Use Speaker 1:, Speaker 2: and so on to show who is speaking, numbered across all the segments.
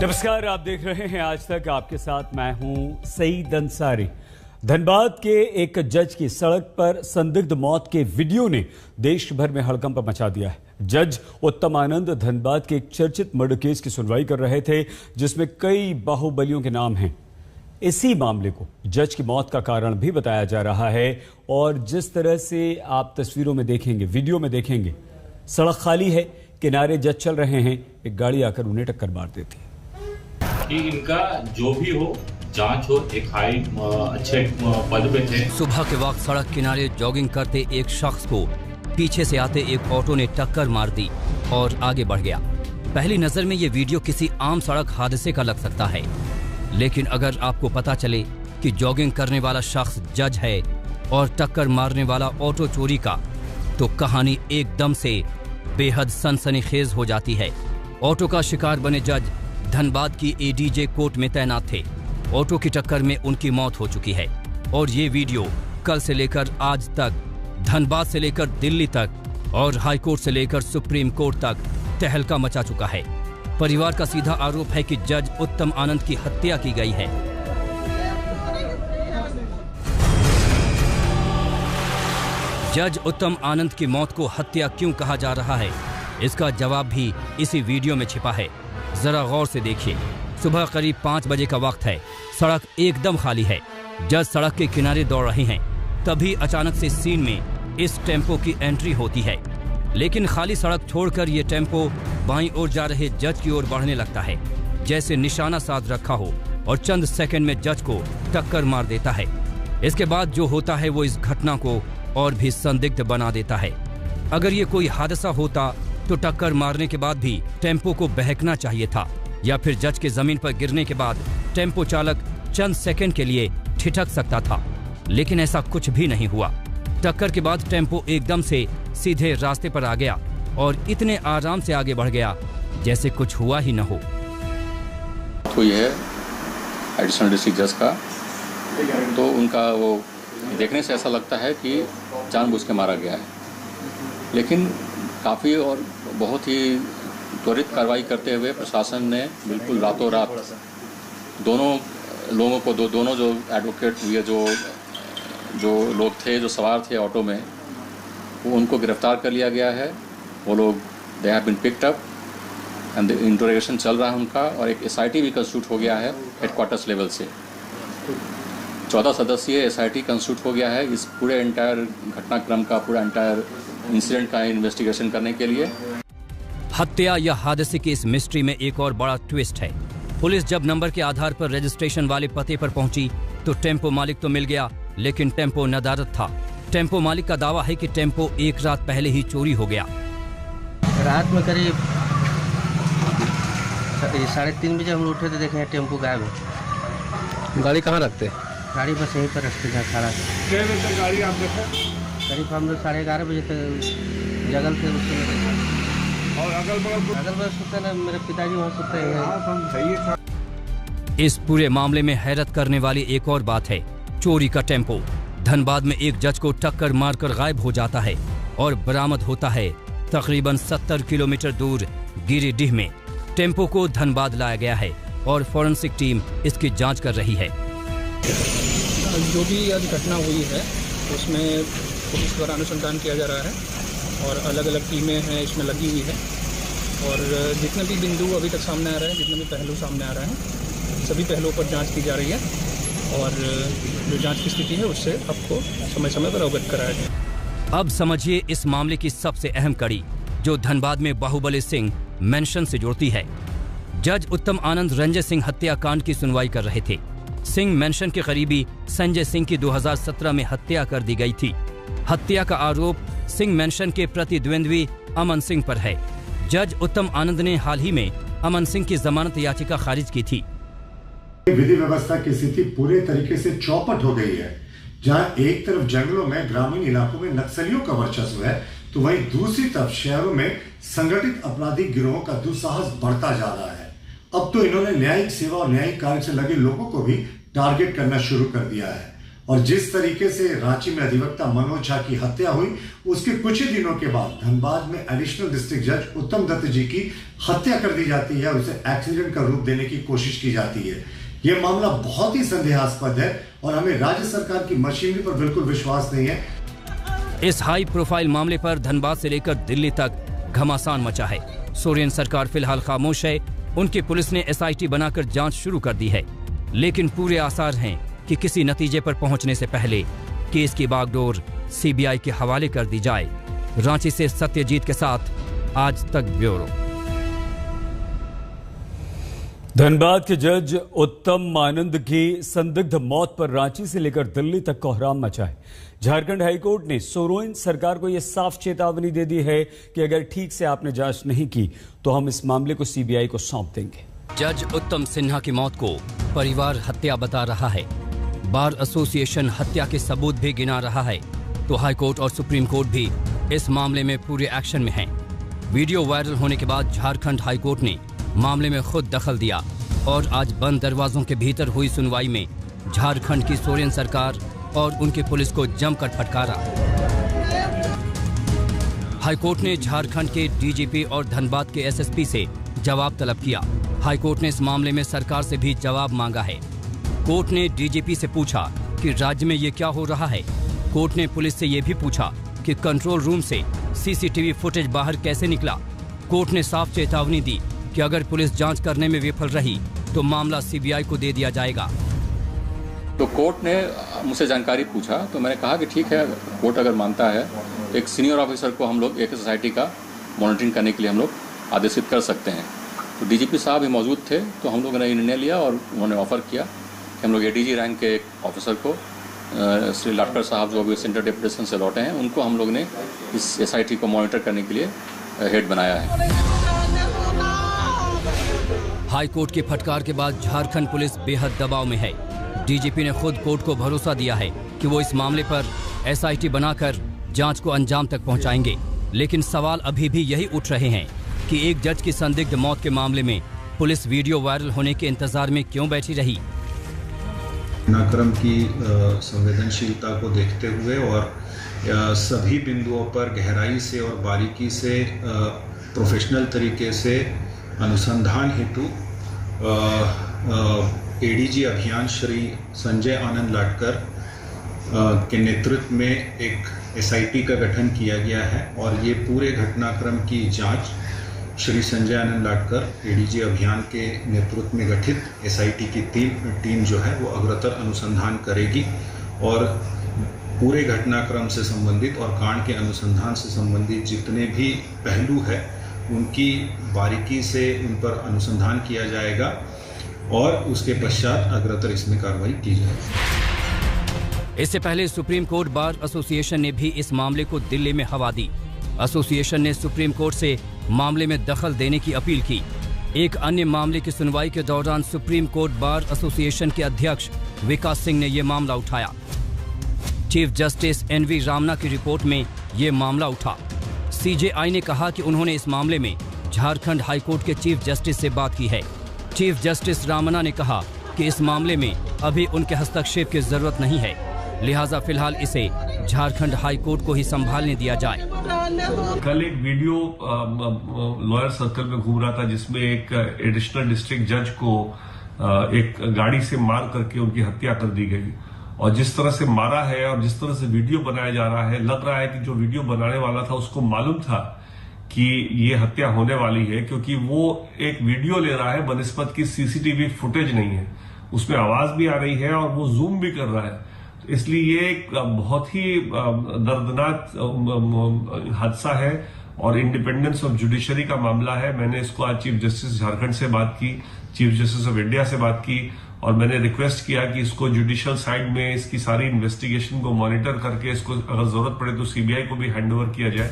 Speaker 1: नमस्कार, आप देख रहे हैं आज तक। आपके साथ मैं हूं सईद अंसारी। धनबाद के एक जज की सड़क पर संदिग्ध मौत के वीडियो ने देश भर में हड़कंप मचा दिया है। जज उत्तम आनंद धनबाद के एक चर्चित मर्डर केस की सुनवाई कर रहे थे, जिसमें कई बाहुबलियों के नाम हैं। इसी मामले को जज की मौत का कारण भी बताया जा रहा है और जिस तरह से आप तस्वीरों में देखेंगे, वीडियो में देखेंगे, सड़क खाली है, किनारे जज चल रहे हैं, एक गाड़ी आकर उन्हें टक्कर मार देती है।
Speaker 2: कि इनका जो भी हो जांच हो, एक हाई अच्छे पद पे थे।
Speaker 3: सुबह के वक्त सड़क किनारे जॉगिंग करते एक शख्स को पीछे से आते एक ऑटो ने टक्कर मार दी और आगे बढ़ गया। पहली नजर में ये वीडियो किसी आम सड़क हादसे का लग सकता है, लेकिन अगर आपको पता चले कि जॉगिंग करने वाला शख्स जज है और टक्कर मारने वाला ऑटो चोरी का, तो कहानी एकदम से बेहद सनसनीखेज हो जाती है। ऑटो का शिकार बने जज धनबाद की एडीजे कोर्ट में तैनात थे। ऑटो की टक्कर में उनकी मौत हो चुकी है और ये वीडियो कल से लेकर आज तक धनबाद से लेकर दिल्ली तक और हाई कोर्ट से लेकर सुप्रीम कोर्ट तक तहलका मचा चुका है। परिवार का सीधा आरोप है कि जज उत्तम आनंद की हत्या की गई है। जज उत्तम आनंद की मौत को हत्या क्यों कहा जा रहा है, इसका जवाब भी इसी वीडियो में छिपा है। जरा गौर से देखिए। सुबह करीब 5 बजे का वक्त है, सड़क एकदम खाली है। जज सड़क के किनारे दौड़ रहे हैं, तभी अचानक से सीन में इस टेम्पो की एंट्री होती है। लेकिन खाली सड़क छोड़कर ये टेम्पो बाईं ओर जा रहे जज की ओर बढ़ने लगता है, जैसे निशाना साध रखा हो, और चंद सेकंड में जज को टक्कर मार देता है। इसके बाद जो होता है वो इस घटना को और भी संदिग्ध बना देता है। अगर ये कोई हादसा होता तो टक्कर मारने के बाद भी टेम्पो को बहकना चाहिए था, या फिर जज के जमीन पर गिरने के बाद टेम्पो चालक चंद सेकंड के लिए ठिठक सकता था, लेकिन ऐसा कुछ भी नहीं हुआ। टक्कर के बाद टेम्पो एकदम से सीधे रास्ते पर आ गया और इतने आराम से आगे बढ़ गया जैसे कुछ हुआ ही न हो।
Speaker 4: तो ये है एडिशनल डिस्ट्रिक्ट जज का, तो उनका वो देखने से ऐसा लगता है कि जानबूझ के मारा गया है, लेकिन काफ़ी और बहुत ही त्वरित कार्रवाई करते हुए प्रशासन ने बिल्कुल रातों रात दोनों लोगों को दोनों जो एडवोकेट हुए, जो लोग थे जो सवार थे ऑटो में, वो उनको गिरफ्तार कर लिया गया है। वो लोग they have been picked up and interrogation चल रहा है उनका, और एक SIT भी कंस्टिट्यूट हो गया है हेडक्वार्टर्स लेवल से। 14 सदस्यीय SIT कंस्टिट्यूट हो गया है इस पूरे एंटायर घटनाक्रम का, पूरा एंटायर इंसिडेंट का इन्वेस्टिगेशन करने के लिए।
Speaker 3: हत्या या हादसे की इस मिस्ट्री में एक और बड़ा ट्विस्ट है। पुलिस जब नंबर के आधार पर रजिस्ट्रेशन वाले पते पर पहुंची तो टेम्पो मालिक तो मिल गया, लेकिन टेम्पो नदारद था। टेम्पो मालिक का दावा है कि टेम्पो एक रात पहले ही चोरी हो गया।
Speaker 5: रात में करीब 3:30 बजे हम उठे तो देखे टेम्पो गायब है।
Speaker 6: गाड़ी कहाँ रखते?
Speaker 5: गाड़ी बस यहीं पर रखते हैं खड़ा।
Speaker 6: कितने बजे तक गाड़ी आप रखे?
Speaker 5: करीब हम लोग 11:30 बजे तक जगल थे उसके।
Speaker 6: और अगल बगल
Speaker 5: सुते ना, मेरे पिताजी वहाँ सुते हैं।
Speaker 3: इस पूरे मामले में हैरत करने वाली एक और बात है। चोरी का टेम्पो धनबाद में एक जज को टक्कर मारकर गायब हो जाता है और बरामद होता है तकरीबन 70 किलोमीटर दूर गिरिडीह में। टेम्पो को धनबाद लाया गया है और फॉरेंसिक टीम इसकी जांच कर रही है।
Speaker 7: जो भी आज घटना हुई है उसमें पुलिस द्वारा अनुसंधान किया जा रहा है और अलग अलग टीमें हैं इसमें लगी हुई है, और जितने भी बिंदु अभी तक सामने आ रहे हैं, जितने भी पहलू सामने आ रहे हैं, सभी पहलुओं पर जांच की जा रही है और जो जांच की स्थिति है उससे आपको समय समय पर अवगत कराया जाए।
Speaker 3: अब समझिए इस मामले की सबसे अहम कड़ी जो धनबाद में बाहुबली सिंह मेंशन से जुड़ती है। जज उत्तम आनंद रंजय सिंह हत्याकांड की सुनवाई कर रहे थे। सिंह मेंशन के करीबी संजय सिंह की 2017 में हत्या कर दी गई थी। हत्या का आरोप सिंह मेंशन के प्रतिद्वंद्वी अमन सिंह पर है। जज उत्तम आनंद ने हाल ही में अमन सिंह की जमानत याचिका खारिज की थी।
Speaker 8: विधि व्यवस्था की स्थिति पूरे तरीके से चौपट हो गई है। जहां एक तरफ जंगलों में, ग्रामीण इलाकों में नक्सलियों का वर्चस्व है, तो वहीं दूसरी तरफ शहरों में संगठित अपराधी गिरोहों का दुस्साहस बढ़ता जा रहा है। अब तो इन्होंने न्यायिक सेवा और न्यायिक कार्य से लगे लोगों को भी टारगेट करना शुरू कर दिया है। और जिस तरीके से रांची में अधिवक्ता मनोज झा की हत्या हुई, उसके कुछ ही दिनों के बाद धनबाद में एडिशनल डिस्ट्रिक्ट जज उत्तम दत्त जी की हत्या कर दी जाती है, उसे एक्सीडेंट का रूप देने की कोशिश की जाती है। यह मामला बहुत ही संदेहास्पद है और हमें राज्य सरकार की मशीनरी पर बिल्कुल विश्वास नहीं है।
Speaker 3: इस हाई प्रोफाइल मामले पर धनबाद से लेकर दिल्ली तक घमासान मचा है। सोरेन सरकार फिलहाल खामोश है। उनकी पुलिस ने SIT बनाकर जांच शुरू कर दी है, लेकिन पूरे आसार हैं कि किसी नतीजे पर पहुंचने से पहले केस की बागडोर CBI के हवाले कर दी जाए। रांची से सत्यजीत के साथ आज तक ब्यूरो।
Speaker 1: धनबाद के जज उत्तम आनंद की संदिग्ध मौत पर रांची से लेकर दिल्ली तक कोहराम मचा है। झारखंड हाईकोर्ट ने सोरेन सरकार को यह साफ चेतावनी दे दी है कि अगर ठीक से आपने जांच नहीं की तो हम इस मामले को CBI को सौंप देंगे।
Speaker 3: जज उत्तम सिन्हा की मौत को परिवार हत्या बता रहा है। बार एसोसिएशन हत्या के सबूत भी गिना रहा है, तो हाईकोर्ट और सुप्रीम कोर्ट भी इस मामले में पूरे एक्शन में हैं। वीडियो वायरल होने के बाद झारखंड हाईकोर्ट ने मामले में खुद दखल दिया और आज बंद दरवाजों के भीतर हुई सुनवाई में झारखंड की सोरेन सरकार और उनकी पुलिस को जमकर फटकारा। हाईकोर्ट ने झारखंड के DGP और धनबाद के SSP से जवाब तलब किया। हाईकोर्ट ने इस मामले में सरकार से भी जवाब मांगा है। कोर्ट ने DGP से पूछा कि राज्य में ये क्या हो रहा है। कोर्ट ने पुलिस से ये भी पूछा कि कंट्रोल रूम से CCTV फुटेज बाहर कैसे निकला। कोर्ट ने साफ चेतावनी दी कि अगर पुलिस जांच करने में विफल रही तो मामला CBI को दे दिया जाएगा।
Speaker 4: तो कोर्ट ने मुझसे जानकारी पूछा तो मैंने कहा कि ठीक है, कोर्ट अगर मानता है एक सीनियर ऑफिसर को हम लोग एक सोसाइटी का मॉनिटरिंग करने के लिए हम लोग आदेशित कर सकते हैं। तो DGP साहब भी मौजूद थे, तो हम लोगों ने ये निर्णय लिया और उन्होंने ऑफर किया कि हम लोग ADG रैंक के एक ऑफिसर को, श्री लाटकर साहब जो अभी सेंटर डेपुटेशन से लौटे हैं, उनको हम लोग ने इस SIT को मॉनिटर करने के लिए हेड बनाया है।
Speaker 3: हाईकोर्ट की फटकार के बाद झारखंड पुलिस बेहद दबाव में है। DGP ने खुद कोर्ट को भरोसा दिया है कि वो इस मामले पर SIT बनाकर जांच को अंजाम तक पहुंचाएंगे। लेकिन सवाल अभी भी यही उठ रहे हैं कि एक जज की संदिग्ध मौत के मामले में पुलिस वीडियो वायरल होने के इंतजार में क्यों बैठी रही।
Speaker 9: घटनाक्रम की संवेदनशीलता को देखते हुए और सभी बिंदुओं पर गहराई से और बारीकी से प्रोफेशनल तरीके से अनुसंधान हेतु ADG अभियान श्री संजय आनंद लाटकर के नेतृत्व में एक SIT का गठन किया गया है और ये पूरे घटनाक्रम की जांच श्री संजय आनंद लाटकर ADG अभियान के नेतृत्व में गठित SIT की टीम जो है वो अग्रतर अनुसंधान करेगी और पूरे घटनाक्रम से संबंधित और कांड के अनुसंधान से संबंधित जितने भी पहलू है उनकी बारीकी से उन पर अनुसंधान किया जाएगा और उसके पश्चात अग्रतर इसमें कार्रवाई की जाएगी।
Speaker 3: इससे पहले सुप्रीम कोर्ट बार एसोसिएशन ने भी इस मामले को दिल्ली में हवा दी। एसोसिएशन ने सुप्रीम कोर्ट से मामले में दखल देने की अपील की। एक अन्य मामले की सुनवाई के दौरान सुप्रीम कोर्ट बार एसोसिएशन के अध्यक्ष विकास सिंह ने यह मामला उठाया। चीफ जस्टिस NV रामना की रिपोर्ट में ये मामला उठा। CJI ने कहा कि उन्होंने इस मामले में झारखंड हाईकोर्ट के चीफ जस्टिस से बात की है। चीफ जस्टिस रामना ने कहा कि इस मामले में अभी उनके हस्तक्षेप की जरूरत नहीं है, लिहाजा फिलहाल इसे झारखंड हाईकोर्ट को ही संभालने दिया जाए।
Speaker 6: कल एक वीडियो लॉयर सर्कल में घूम रहा था जिसमें एक एडिशनल डिस्ट्रिक्ट जज को एक गाड़ी से मार करके उनकी हत्या कर दी गई और जिस तरह से मारा है और जिस तरह से वीडियो बनाया जा रहा है, लग रहा है कि जो वीडियो बनाने वाला था उसको मालूम था कि ये हत्या होने वाली है, क्योंकि वो एक वीडियो ले रहा है बनिस्बत की CCTV फुटेज नहीं है, उसमें आवाज भी आ रही है और वो जूम भी कर रहा है। इसलिए ये एक बहुत ही दर्दनाक हादसा है और इंडिपेंडेंस ऑफ जुडिशरी का मामला है। मैंने इसको आज चीफ जस्टिस झारखंड से बात की, चीफ जस्टिस ऑफ इंडिया से बात की और मैंने रिक्वेस्ट किया कि इसको जुडिशियल साइड में इसकी सारी इन्वेस्टिगेशन को मॉनिटर करके इसको अगर जरूरत पड़े तो CBI को भी हैंडओवर किया जाए।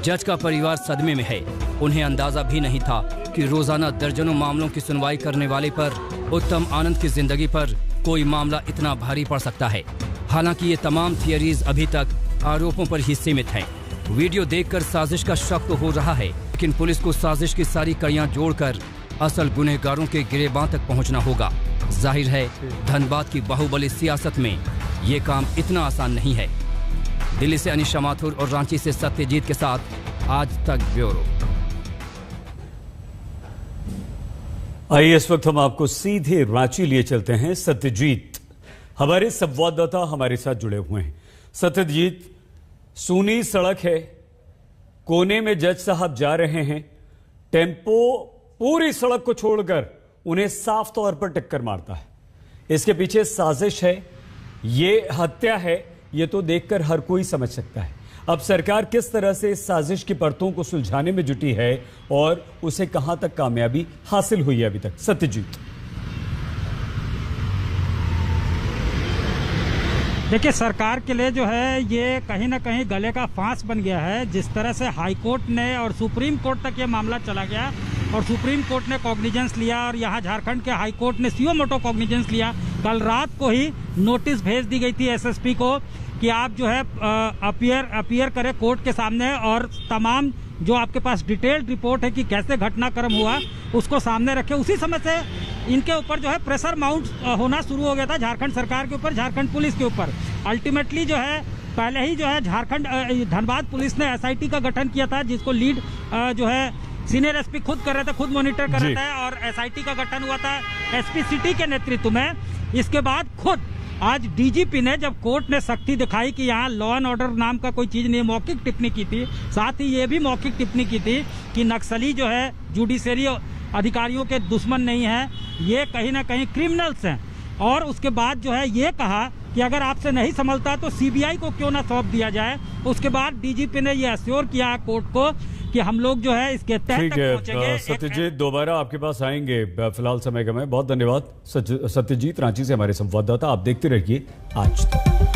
Speaker 3: जज का परिवार सदमे में है। उन्हें अंदाजा भी नहीं था कि रोजाना दर्जनों मामलों की सुनवाई करने वाले पर उत्तम आनंद की जिंदगी पर कोई मामला इतना भारी पड़ सकता है। हालांकि ये तमाम थियरीज अभी तक आरोपों पर ही सीमित हैं। वीडियो देखकर साजिश का शक तो हो रहा है, लेकिन पुलिस को साजिश की सारी कड़ियां जोड़कर असल गुनहगारों के गिरेबान तक पहुंचना होगा। जाहिर है धनबाद की बाहुबली सियासत में ये काम इतना आसान नहीं है। दिल्ली से अनिशा माथुर और रांची से सत्यजीत के साथ आज तक ब्यूरो।
Speaker 1: आइए इस वक्त हम आपको सीधे रांची लिए चलते हैं। सत्यजीत हमारे संवाददाता हमारे साथ जुड़े हुए हैं। सत्यजीत, सूनी सड़क है, कोने में जज साहब जा रहे हैं, टेम्पो पूरी सड़क को छोड़कर उन्हें साफ तौर पर टक्कर मारता है। इसके पीछे साजिश है, ये हत्या है, ये तो देखकर हर कोई समझ सकता है। अब सरकार किस तरह से इस साजिश की परतों को सुलझाने में जुटी है और उसे कहां तक कामयाबी हासिल हुई है अभी तक? सत्यजीत,
Speaker 10: देखिए, सरकार के लिए जो है ये कहीं ना कहीं गले का फांस बन गया है। जिस तरह से हाई कोर्ट ने और सुप्रीम कोर्ट तक ये मामला चला गया और सुप्रीम कोर्ट ने कॉग्निजेंस लिया और यहाँ झारखंड के हाई कोर्ट ने सीओ मोटो कॉग्निजेंस लिया। कल रात को ही नोटिस भेज दी गई थी एसएसपी को कि आप जो है अपीयर करें कोर्ट के सामने और तमाम जो आपके पास डिटेल्ड रिपोर्ट है कि कैसे घटनाक्रम हुआ उसको सामने रखें। उसी समय से इनके ऊपर जो है प्रेशर माउंट होना शुरू हो गया था झारखंड सरकार के ऊपर, झारखंड पुलिस के ऊपर। अल्टीमेटली जो है पहले ही जो है धनबाद पुलिस ने एसआईटी का गठन किया था, जिसको लीड जो है सीनियर एसपी खुद कर रहे थे, खुद मॉनिटर कर रहे थे, और एसआईटी का गठन हुआ था एसपी सिटी के नेतृत्व में। इसके बाद खुद आज डीजीपी ने, जब कोर्ट ने सख्ती दिखाई कि यहाँ लॉ एंड ऑर्डर नाम का कोई चीज नहीं, मौखिक टिप्पणी की थी। साथ ही ये भी मौखिक टिप्पणी की थी कि नक्सली जो है जुडिशरी अधिकारियों के दुश्मन नहीं है, ये कहीं ना कहीं क्रिमिनल्स हैं। और उसके बाद जो है ये कहा कि अगर आपसे नहीं संभलता तो सीबीआई को क्यों ना सौंप दिया जाए। उसके बाद डीजीपी ने ये अश्योर किया कोर्ट को कि हम लोग जो है इसके तहत तक पहुंचेंगे।
Speaker 1: सत्यजीत, दोबारा आपके पास आएंगे, फिलहाल समय कम है। बहुत धन्यवाद सत्यजीत, रांची से हमारे संवाददाता। आप देखते रहिए आज तक।